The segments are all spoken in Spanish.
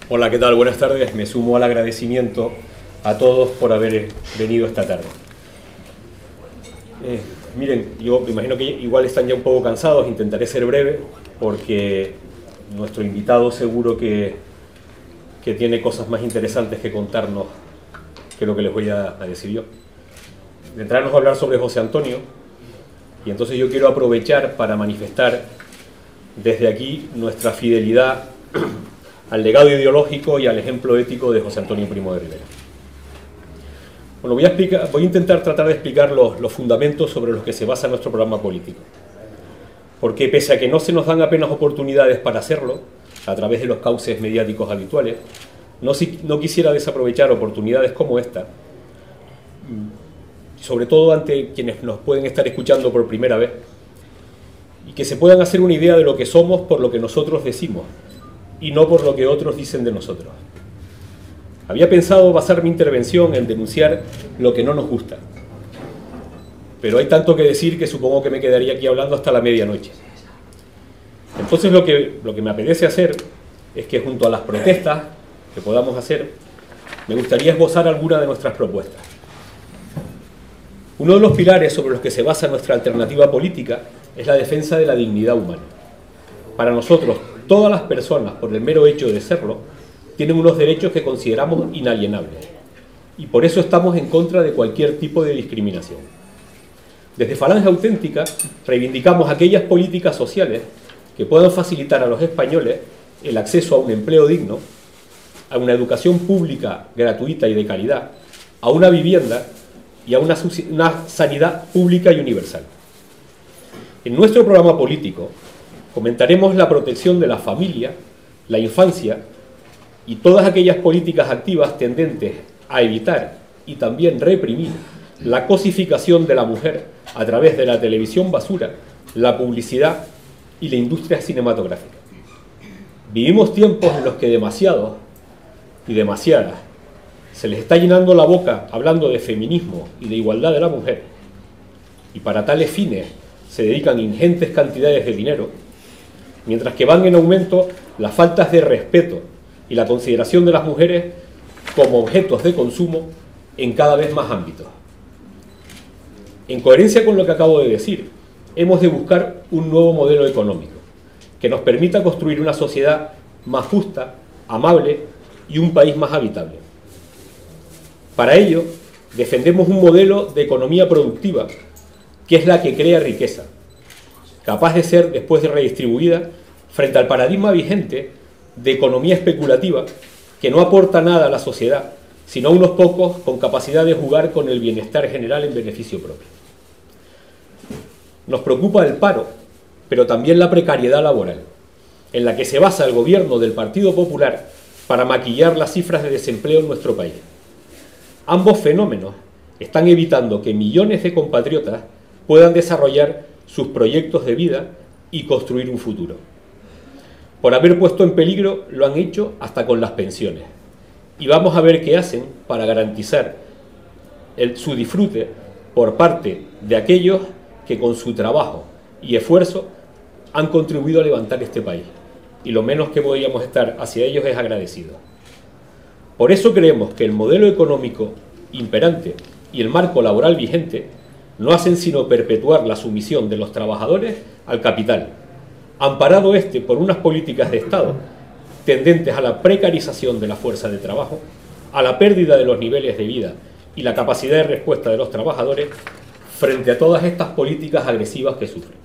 Hola, ¿qué tal? Buenas tardes. Me sumo al agradecimiento a todos por haber venido esta tarde. Miren, yo me imagino que igual están ya un poco cansados, intentaré ser breve porque nuestro invitado seguro que tiene cosas más interesantes que contarnos que lo que les voy a decir yo. De entrada nos va a hablar sobre José Antonio y entonces yo quiero aprovechar para manifestar desde aquí nuestra fidelidad al legado ideológico y al ejemplo ético de José Antonio Primo de Rivera. Bueno, voy a intentar tratar de explicar los fundamentos sobre los que se basa nuestro programa político. Porque pese a que no se nos dan apenas oportunidades para hacerlo, a través de los cauces mediáticos habituales, no quisiera desaprovechar oportunidades como esta, sobre todo ante quienes nos pueden estar escuchando por primera vez, y que se puedan hacer una idea de lo que somos por lo que nosotros decimos, y no por lo que otros dicen de nosotros. Había pensado basar mi intervención en denunciar lo que no nos gusta, pero hay tanto que decir que supongo que me quedaría aquí hablando hasta la medianoche. Entonces lo que me apetece hacer es que junto a las protestas que podamos hacer, me gustaría esbozar alguna de nuestras propuestas. Uno de los pilares sobre los que se basa nuestra alternativa política es la defensa de la dignidad humana. Para nosotros, todas las personas, por el mero hecho de serlo, tienen unos derechos que consideramos inalienables. Y por eso estamos en contra de cualquier tipo de discriminación. Desde Falange Auténtica reivindicamos aquellas políticas sociales que puedan facilitar a los españoles el acceso a un empleo digno, a una educación pública gratuita y de calidad, a una vivienda y a una sanidad pública y universal. En nuestro programa político comentaremos la protección de la familia, la infancia y todas aquellas políticas activas tendentes a evitar y también reprimir la cosificación de la mujer a través de la televisión basura, la publicidad y la industria cinematográfica. Vivimos tiempos en los que demasiados y demasiadas se les está llenando la boca hablando de feminismo y de igualdad de la mujer, y para tales fines se dedican ingentes cantidades de dinero, mientras que van en aumento las faltas de respeto y la consideración de las mujeres como objetos de consumo en cada vez más ámbitos. En coherencia con lo que acabo de decir, hemos de buscar un nuevo modelo económico que nos permita construir una sociedad más justa, amable y un país más habitable. Para ello, defendemos un modelo de economía productiva que es la que crea riqueza, capaz de ser después de redistribuida frente al paradigma vigente de economía especulativa que no aporta nada a la sociedad, sino a unos pocos con capacidad de jugar con el bienestar general en beneficio propio. Nos preocupa el paro, pero también la precariedad laboral, en la que se basa el gobierno del Partido Popular para maquillar las cifras de desempleo en nuestro país. Ambos fenómenos están evitando que millones de compatriotas puedan desarrollar sus proyectos de vida y construir un futuro. Por haber puesto en peligro lo han hecho hasta con las pensiones. Y vamos a ver qué hacen para garantizar su disfrute por parte de aquellos que con su trabajo y esfuerzo han contribuido a levantar este país. Y lo menos que podríamos estar hacia ellos es agradecidos. Por eso creemos que el modelo económico imperante y el marco laboral vigente no hacen sino perpetuar la sumisión de los trabajadores al capital, amparado por unas políticas de Estado tendentes a la precarización de la fuerza de trabajo, a la pérdida de los niveles de vida y la capacidad de respuesta de los trabajadores frente a todas estas políticas agresivas que sufren.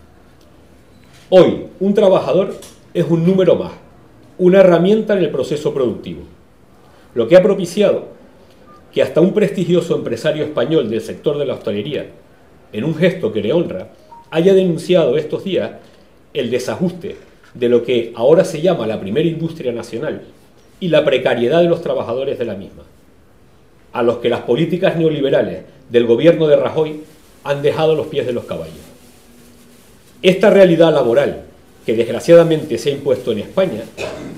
Hoy, un trabajador es un número más, una herramienta en el proceso productivo, lo que ha propiciado que hasta un prestigioso empresario español del sector de la hostelería, en un gesto que le honra, haya denunciado estos días el desajuste de lo que ahora se llama la primera industria nacional y la precariedad de los trabajadores de la misma, a los que las políticas neoliberales del gobierno de Rajoy han dejado los pies de los caballos. Esta realidad laboral, que desgraciadamente se ha impuesto en España,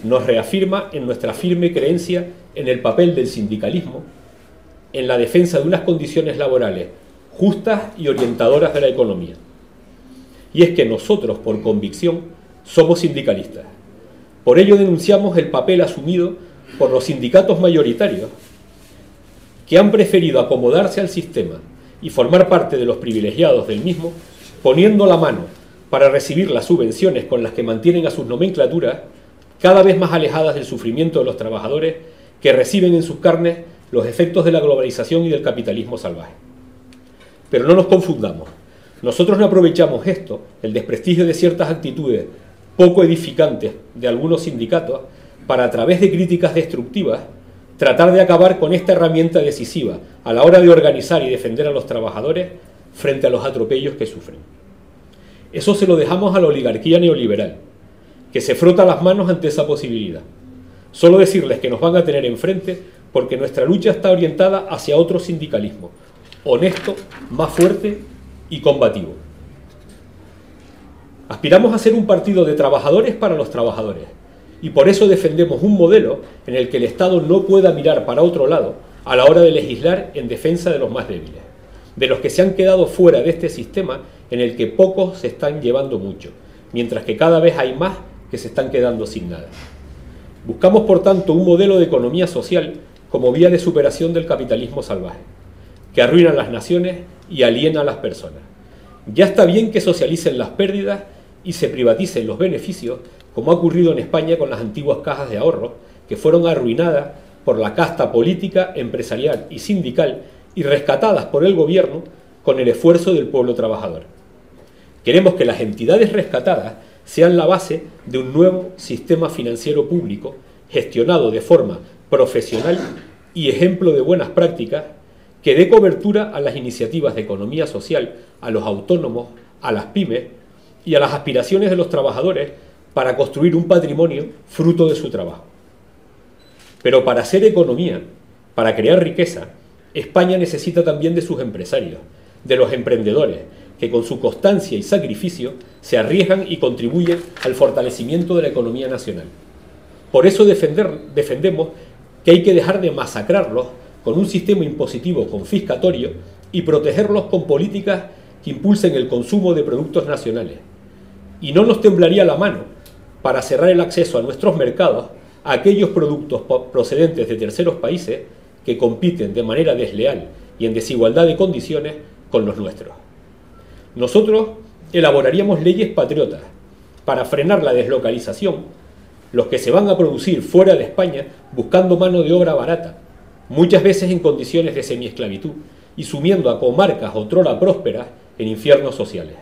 nos reafirma en nuestra firme creencia en el papel del sindicalismo, en la defensa de unas condiciones laborales justas y orientadoras de la economía. Y es que nosotros, por convicción, somos sindicalistas. Por ello denunciamos el papel asumido por los sindicatos mayoritarios que han preferido acomodarse al sistema y formar parte de los privilegiados del mismo, poniendo la mano para recibir las subvenciones con las que mantienen a sus nomenclaturas cada vez más alejadas del sufrimiento de los trabajadores que reciben en sus carnes los efectos de la globalización y del capitalismo salvaje. Pero no nos confundamos. Nosotros no aprovechamos esto, el desprestigio de ciertas actitudes poco edificantes de algunos sindicatos, para a través de críticas destructivas tratar de acabar con esta herramienta decisiva a la hora de organizar y defender a los trabajadores frente a los atropellos que sufren. Eso se lo dejamos a la oligarquía neoliberal, que se frota las manos ante esa posibilidad. Solo decirles que nos van a tener enfrente porque nuestra lucha está orientada hacia otro sindicalismo, honesto, más fuerte y combativo. Aspiramos a ser un partido de trabajadores para los trabajadores, y por eso defendemos un modelo en el que el Estado no pueda mirar para otro lado a la hora de legislar en defensa de los más débiles, de los que se han quedado fuera de este sistema en el que pocos se están llevando mucho, mientras que cada vez hay más que se están quedando sin nada. Buscamos, por tanto, un modelo de economía social como vía de superación del capitalismo salvaje, que arruina las naciones y aliena a las personas. Ya está bien que socialicen las pérdidas y se privaticen los beneficios, como ha ocurrido en España con las antiguas cajas de ahorro, que fueron arruinadas por la casta política, empresarial y sindical y rescatadas por el gobierno con el esfuerzo del pueblo trabajador. Queremos que las entidades rescatadas sean la base de un nuevo sistema financiero público gestionado de forma profesional y ejemplo de buenas prácticas que dé cobertura a las iniciativas de economía social, a los autónomos, a las pymes y a las aspiraciones de los trabajadores para construir un patrimonio fruto de su trabajo. Pero para hacer economía, para crear riqueza, España necesita también de sus empresarios, de los emprendedores, que con su constancia y sacrificio se arriesgan y contribuyen al fortalecimiento de la economía nacional. Por eso defendemos que hay que dejar de masacrarlos con un sistema impositivo confiscatorio y protegerlos con políticas que impulsen el consumo de productos nacionales. Y no nos temblaría la mano para cerrar el acceso a nuestros mercados a aquellos productos procedentes de terceros países que compiten de manera desleal y en desigualdad de condiciones con los nuestros. Nosotros elaboraríamos leyes patriotas para frenar la deslocalización, los que se van a producir fuera de España buscando mano de obra barata, muchas veces en condiciones de semiesclavitud y sumiendo a comarcas otrora prósperas en infiernos sociales.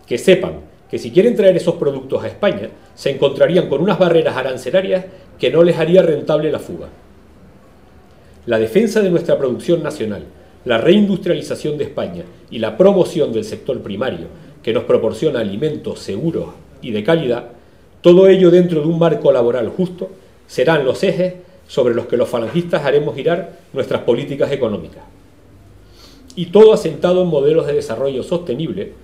Que sepan que si quieren traer esos productos a España, se encontrarían con unas barreras arancelarias que no les haría rentable la fuga. La defensa de nuestra producción nacional, la reindustrialización de España y la promoción del sector primario, que nos proporciona alimentos seguros y de calidad, todo ello dentro de un marco laboral justo, serán los ejes sobre los que los falangistas haremos girar nuestras políticas económicas. Y todo asentado en modelos de desarrollo sostenible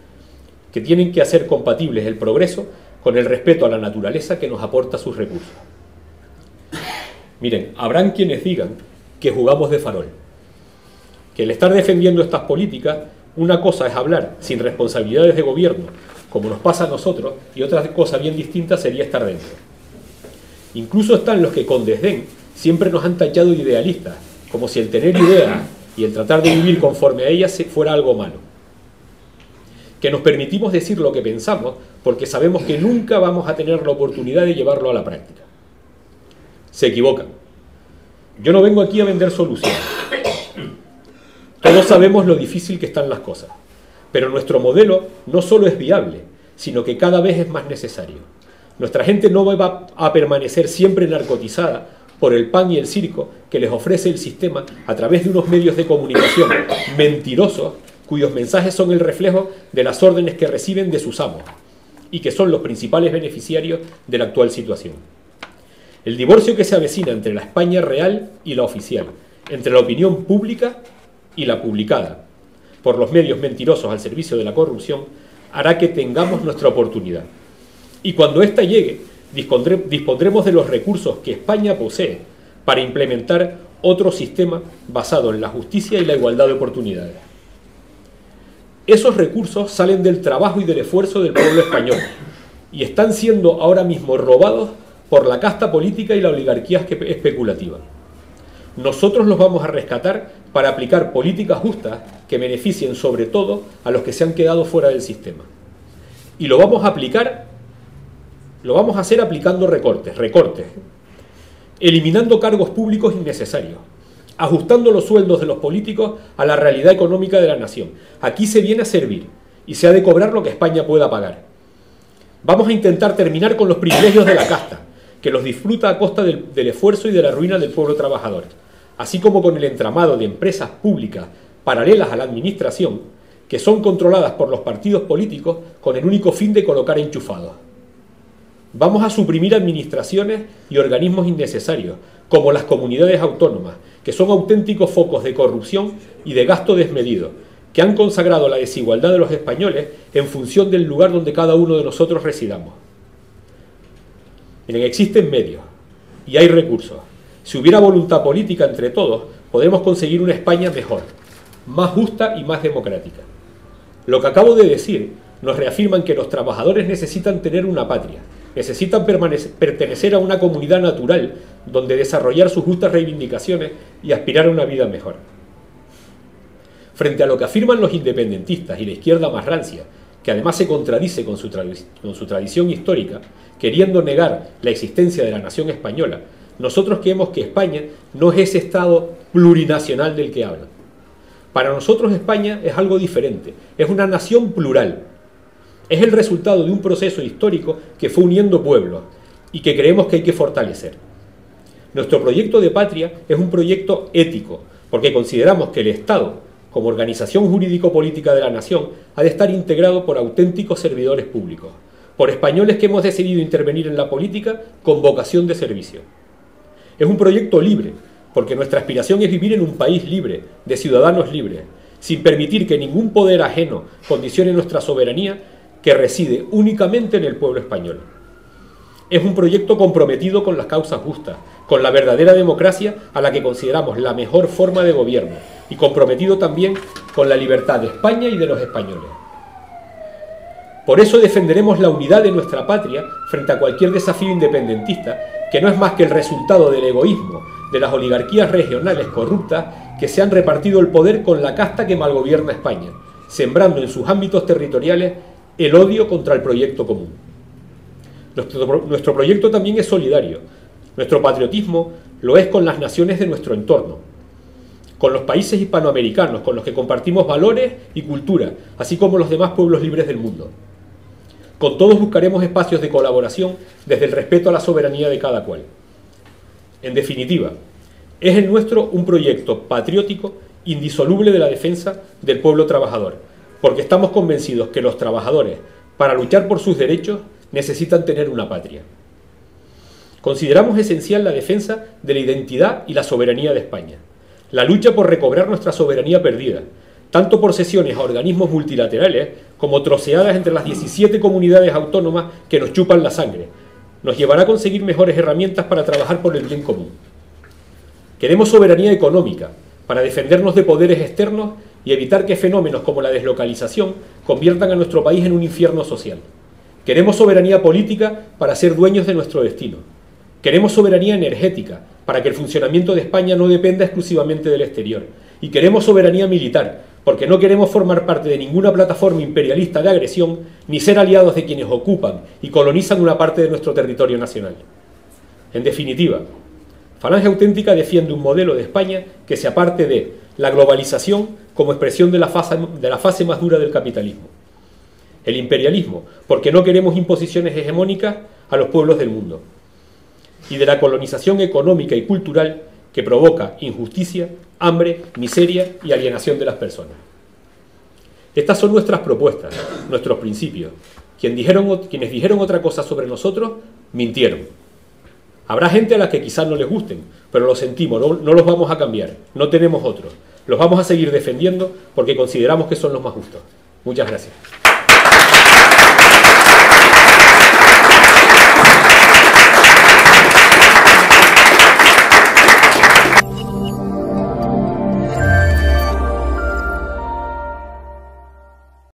que tienen que hacer compatibles el progreso con el respeto a la naturaleza que nos aporta sus recursos. Miren, habrán quienes digan que jugamos de farol, que al estar defendiendo estas políticas, una cosa es hablar sin responsabilidades de gobierno, como nos pasa a nosotros, y otra cosa bien distinta sería estar dentro. Incluso están los que con desdén siempre nos han tachado de idealistas, como si el tener ideas y el tratar de vivir conforme a ellas fuera algo malo. Que nos permitimos decir lo que pensamos porque sabemos que nunca vamos a tener la oportunidad de llevarlo a la práctica. Se equivocan. Yo no vengo aquí a vender soluciones. Todos sabemos lo difícil que están las cosas, pero nuestro modelo no solo es viable, sino que cada vez es más necesario. Nuestra gente no va a permanecer siempre narcotizada por el pan y el circo que les ofrece el sistema a través de unos medios de comunicación mentirosos cuyos mensajes son el reflejo de las órdenes que reciben de sus amos y que son los principales beneficiarios de la actual situación. El divorcio que se avecina entre la España real y la oficial, entre la opinión pública y la publicada por los medios mentirosos al servicio de la corrupción, hará que tengamos nuestra oportunidad. Y cuando ésta llegue, dispondremos de los recursos que España posee para implementar otro sistema basado en la justicia y la igualdad de oportunidades. Esos recursos salen del trabajo y del esfuerzo del pueblo español y están siendo ahora mismo robados por la casta política y la oligarquía especulativa. Nosotros los vamos a rescatar para aplicar políticas justas que beneficien sobre todo a los que se han quedado fuera del sistema. Y lo vamos a hacer aplicando recortes, eliminando cargos públicos innecesarios, ajustando los sueldos de los políticos a la realidad económica de la nación. Aquí se viene a servir y se ha de cobrar lo que España pueda pagar. Vamos a intentar terminar con los privilegios de la casta, que los disfruta a costa del esfuerzo y de la ruina del pueblo trabajador, así como con el entramado de empresas públicas paralelas a la administración, que son controladas por los partidos políticos con el único fin de colocar enchufados. Vamos a suprimir administraciones y organismos innecesarios, como las comunidades autónomas, que son auténticos focos de corrupción y de gasto desmedido, que han consagrado la desigualdad de los españoles en función del lugar donde cada uno de nosotros residamos. Miren, existen medios y hay recursos. Si hubiera voluntad política entre todos, podremos conseguir una España mejor, más justa y más democrática. Lo que acabo de decir nos reafirman que los trabajadores necesitan tener una patria, necesitan pertenecer a una comunidad natural donde desarrollar sus justas reivindicaciones y aspirar a una vida mejor. Frente a lo que afirman los independentistas y la izquierda más rancia, que además se contradice con su tradición histórica, queriendo negar la existencia de la nación española, nosotros creemos que España no es ese Estado plurinacional del que hablan. Para nosotros España es algo diferente, es una nación plural. Es el resultado de un proceso histórico que fue uniendo pueblos y que creemos que hay que fortalecer. Nuestro proyecto de patria es un proyecto ético, porque consideramos que el Estado, como organización jurídico-política de la nación, ha de estar integrado por auténticos servidores públicos, por españoles que hemos decidido intervenir en la política con vocación de servicio. Es un proyecto libre, porque nuestra aspiración es vivir en un país libre, de ciudadanos libres, sin permitir que ningún poder ajeno condicione nuestra soberanía, que reside únicamente en el pueblo español. Es un proyecto comprometido con las causas justas, con la verdadera democracia a la que consideramos la mejor forma de gobierno, y comprometido también con la libertad de España y de los españoles. Por eso defenderemos la unidad de nuestra patria frente a cualquier desafío independentista, que no es más que el resultado del egoísmo de las oligarquías regionales corruptas que se han repartido el poder con la casta que malgobierna España, sembrando en sus ámbitos territoriales el odio contra el proyecto común. Nuestro proyecto también es solidario. Nuestro patriotismo lo es con las naciones de nuestro entorno, con los países hispanoamericanos, con los que compartimos valores y cultura, así como los demás pueblos libres del mundo. Con todos buscaremos espacios de colaboración desde el respeto a la soberanía de cada cual. En definitiva, es el nuestro un proyecto patriótico indisoluble de la defensa del pueblo trabajador, porque estamos convencidos que los trabajadores, para luchar por sus derechos, necesitan tener una patria. Consideramos esencial la defensa de la identidad y la soberanía de España, la lucha por recobrar nuestra soberanía perdida, tanto por cesiones a organismos multilaterales como troceadas entre las 17 comunidades autónomas que nos chupan la sangre, nos llevará a conseguir mejores herramientas para trabajar por el bien común. Queremos soberanía económica, para defendernos de poderes externos y evitar que fenómenos como la deslocalización conviertan a nuestro país en un infierno social. Queremos soberanía política para ser dueños de nuestro destino. Queremos soberanía energética para que el funcionamiento de España no dependa exclusivamente del exterior. Y queremos soberanía militar porque no queremos formar parte de ninguna plataforma imperialista de agresión ni ser aliados de quienes ocupan y colonizan una parte de nuestro territorio nacional. En definitiva, Falange Auténtica defiende un modelo de España que se aparte de la globalización como expresión de la fase más dura del capitalismo, el imperialismo, porque no queremos imposiciones hegemónicas a los pueblos del mundo, y de la colonización económica y cultural que provoca injusticia, hambre, miseria y alienación de las personas. Estas son nuestras propuestas, nuestros principios. Quienes dijeron otra cosa sobre nosotros, mintieron. Habrá gente a la que quizás no les gusten, pero lo sentimos, no los vamos a cambiar, no tenemos otros. Los vamos a seguir defendiendo porque consideramos que son los más justos. Muchas gracias.